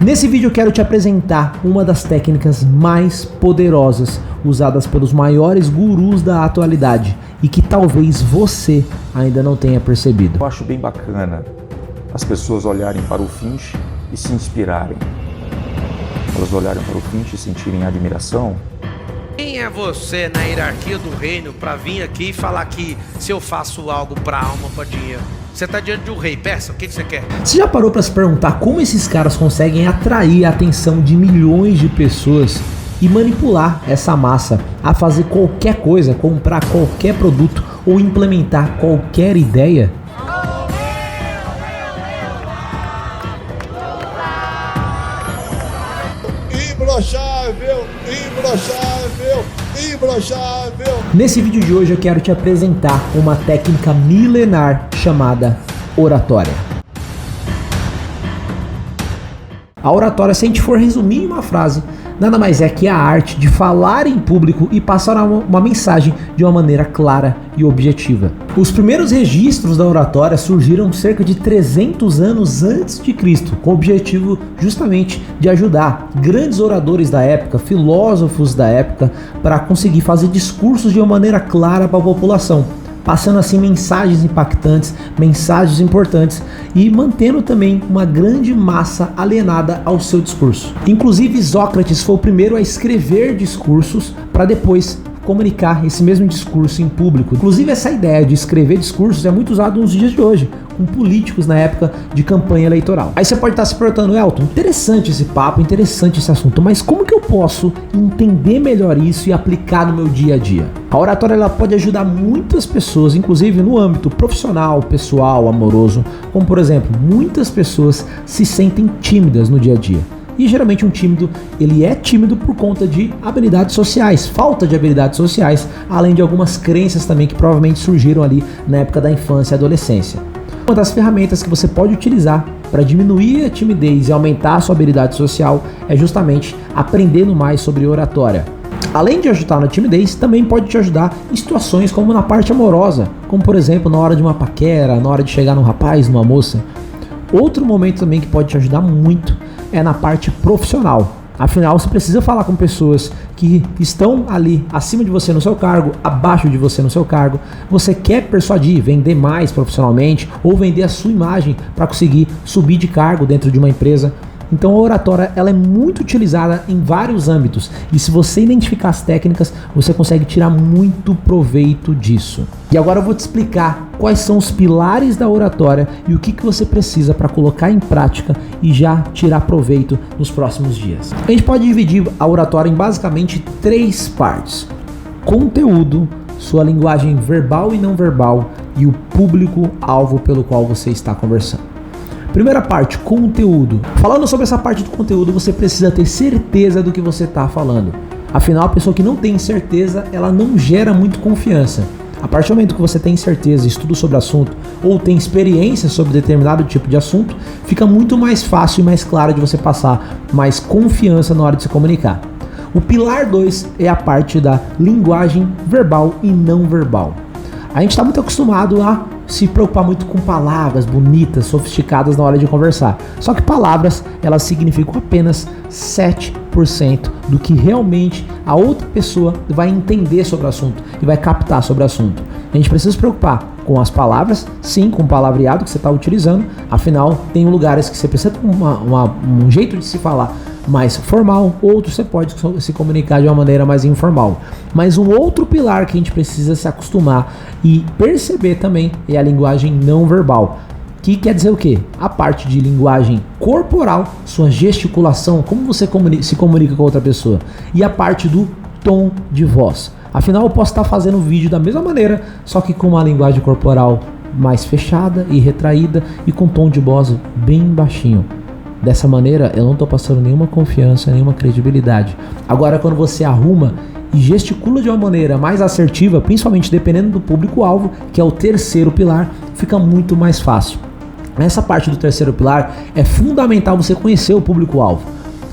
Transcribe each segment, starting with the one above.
Nesse vídeo eu quero te apresentar uma das técnicas mais poderosas usadas pelos maiores gurus da atualidade e que talvez você ainda não tenha percebido. Eu acho bem bacana as pessoas olharem para o Finch e se inspirarem. Elas olharem para o Finch e sentirem admiração. Quem é você na hierarquia do reino para vir aqui e falar que se eu faço algo para alma, para dinheiro? Você tá diante de um rei, peça, o que você quer? Você já parou para se perguntar como esses caras conseguem atrair a atenção de milhões de pessoas e manipular essa massa a fazer qualquer coisa, comprar qualquer produto ou implementar qualquer ideia? Imbrochável, imbrochável, imbrochável. Nesse vídeo de hoje eu quero te apresentar uma técnica milenar chamada oratória. A oratória, se a gente for resumir em uma frase, nada mais é que a arte de falar em público e passar uma mensagem de uma maneira clara e objetiva. Os primeiros registros da oratória surgiram cerca de 300 anos antes de Cristo, com o objetivo justamente de ajudar grandes oradores da época, filósofos da época, para conseguir fazer discursos de uma maneira clara para a população, passando assim mensagens impactantes, mensagens importantes e mantendo também uma grande massa alienada ao seu discurso. Inclusive Sócrates foi o primeiro a escrever discursos para depois comunicar esse mesmo discurso em público. Inclusive essa ideia de escrever discursos é muito usada nos dias de hoje, com políticos na época de campanha eleitoral. Aí você pode estar se perguntando, Elton, interessante esse papo, interessante esse assunto, mas como que eu posso entender melhor isso e aplicar no meu dia a dia? A oratória ela pode ajudar muitas pessoas, inclusive no âmbito profissional, pessoal, amoroso, como por exemplo, muitas pessoas se sentem tímidas no dia a dia. E geralmente um tímido, ele é tímido por conta de habilidades sociais, falta de habilidades sociais, além de algumas crenças também que provavelmente surgiram ali na época da infância e adolescência. Uma das ferramentas que você pode utilizar para diminuir a timidez e aumentar a sua habilidade social é justamente aprendendo mais sobre oratória. Além de ajudar na timidez, também pode te ajudar em situações como na parte amorosa, como por exemplo na hora de uma paquera, na hora de chegar num rapaz, numa moça. Outro momento também que pode te ajudar muito é na parte profissional. Afinal, você precisa falar com pessoas que estão ali acima de você no seu cargo, abaixo de você no seu cargo. Você quer persuadir, vender mais profissionalmente ou vender a sua imagem para conseguir subir de cargo dentro de uma empresa. Então a oratória ela é muito utilizada em vários âmbitos e se você identificar as técnicas, você consegue tirar muito proveito disso. E agora eu vou te explicar quais são os pilares da oratória e o que você precisa para colocar em prática e já tirar proveito nos próximos dias. A gente pode dividir a oratória em basicamente 3 partes: conteúdo, sua linguagem verbal e não verbal e o público-alvo pelo qual você está conversando. Primeira parte, conteúdo. Falando sobre essa parte do conteúdo, você precisa ter certeza do que você está falando. Afinal, a pessoa que não tem certeza, ela não gera muito confiança. A partir do momento que você tem certeza, estudo sobre o assunto ou tem experiência sobre determinado tipo de assunto, fica muito mais fácil e mais claro de você passar mais confiança na hora de se comunicar. O pilar 2 é a parte da linguagem verbal e não verbal. A gente está muito acostumado a se preocupar muito com palavras bonitas, sofisticadas na hora de conversar. Só que palavras, elas significam apenas 7% do que realmente a outra pessoa vai entender sobre o assunto e vai captar sobre o assunto. A gente precisa se preocupar com as palavras, sim, com o palavreado que você está utilizando. Afinal, tem lugares que você precisa ter um jeito de se falar mais formal, outros você pode se comunicar de uma maneira mais informal. Mas um outro pilar que a gente precisa se acostumar e perceber também é a linguagem não verbal, que quer dizer o quê? A parte de linguagem corporal, sua gesticulação, como você se comunica com outra pessoa, e a parte do tom de voz. Afinal, eu posso estar fazendo o vídeo da mesma maneira, só que com uma linguagem corporal mais fechada e retraída e com tom de voz bem baixinho. Dessa maneira, eu não estou passando nenhuma confiança, nenhuma credibilidade. Agora, quando você arruma e gesticula de uma maneira mais assertiva, principalmente dependendo do público-alvo, que é o terceiro pilar, fica muito mais fácil. Nessa parte do terceiro pilar, é fundamental você conhecer o público-alvo.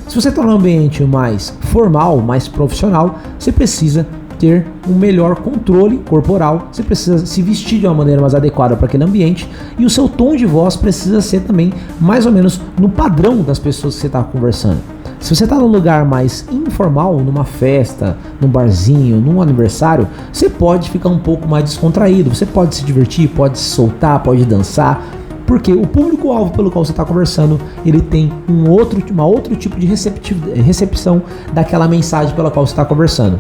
Se você está num ambiente mais formal, mais profissional, você precisa ter um melhor controle corporal, você precisa se vestir de uma maneira mais adequada para aquele ambiente e o seu tom de voz precisa ser também mais ou menos no padrão das pessoas que você está conversando. Se você está num lugar mais informal, numa festa, num barzinho, num aniversário, você pode ficar um pouco mais descontraído, você pode se divertir, pode se soltar, pode dançar, porque o público-alvo pelo qual você está conversando, ele tem uma outro tipo de recepção daquela mensagem pela qual você está conversando.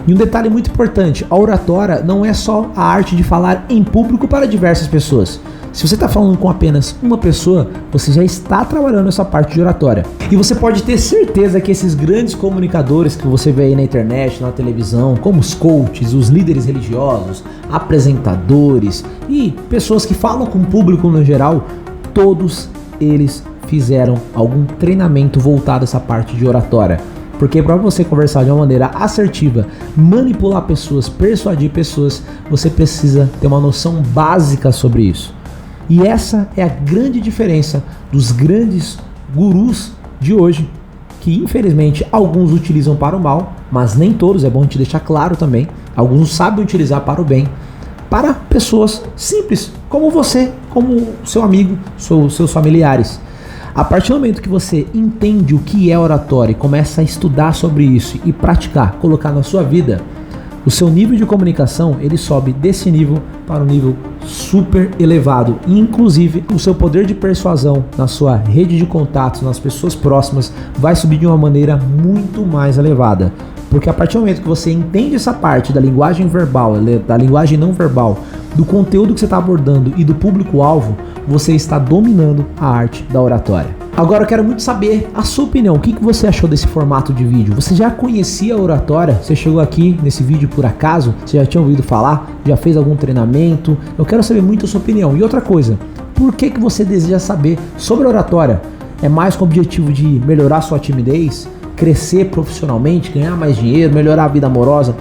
E um detalhe muito importante, a oratória não é só a arte de falar em público para diversas pessoas. Se você está falando com apenas uma pessoa, você já está trabalhando essa parte de oratória. E você pode ter certeza que esses grandes comunicadores que você vê aí na internet, na televisão, como os coaches, os líderes religiosos, apresentadores e pessoas que falam com o público no geral, todos eles fizeram algum treinamento voltado a essa parte de oratória. Porque para você conversar de uma maneira assertiva, manipular pessoas, persuadir pessoas, você precisa ter uma noção básica sobre isso. E essa é a grande diferença dos grandes gurus de hoje, que infelizmente alguns utilizam para o mal, mas nem todos, é bom te deixar claro também, alguns sabem utilizar para o bem, para pessoas simples, como você, como seu amigo, seus familiares. A partir do momento que você entende o que é oratória e começa a estudar sobre isso e praticar, colocar na sua vida, o seu nível de comunicação ele sobe desse nível para um nível super elevado. E, inclusive, o seu poder de persuasão na sua rede de contatos, nas pessoas próximas, vai subir de uma maneira muito mais elevada. Porque a partir do momento que você entende essa parte da linguagem verbal, da linguagem não verbal, do conteúdo que você está abordando e do público-alvo, você está dominando a arte da oratória. Agora eu quero muito saber a sua opinião. O que você achou desse formato de vídeo? Você já conhecia a oratória? Você chegou aqui nesse vídeo por acaso? Você já tinha ouvido falar? Já fez algum treinamento? Eu quero saber muito a sua opinião. E outra coisa, por que você deseja saber sobre a oratória? É mais com o objetivo de melhorar sua timidez? Crescer profissionalmente? Ganhar mais dinheiro? Melhorar a vida amorosa?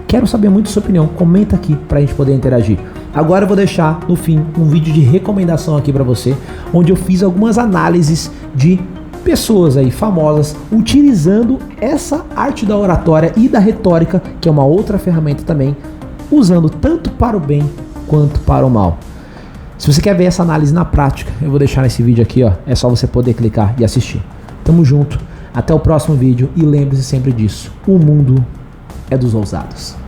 Quero saber muito a sua opinião. Comenta aqui pra gente poder interagir. Agora eu vou deixar no fim um vídeo de recomendação aqui pra você, onde eu fiz algumas análises de pessoas aí famosas utilizando essa arte da oratória e da retórica, que é uma outra ferramenta também, usando tanto para o bem quanto para o mal. Se você quer ver essa análise na prática, eu vou deixar nesse vídeo aqui, ó. É só você poder clicar e assistir. Tamo junto, até o próximo vídeo e lembre-se sempre disso: o mundo é dos ousados.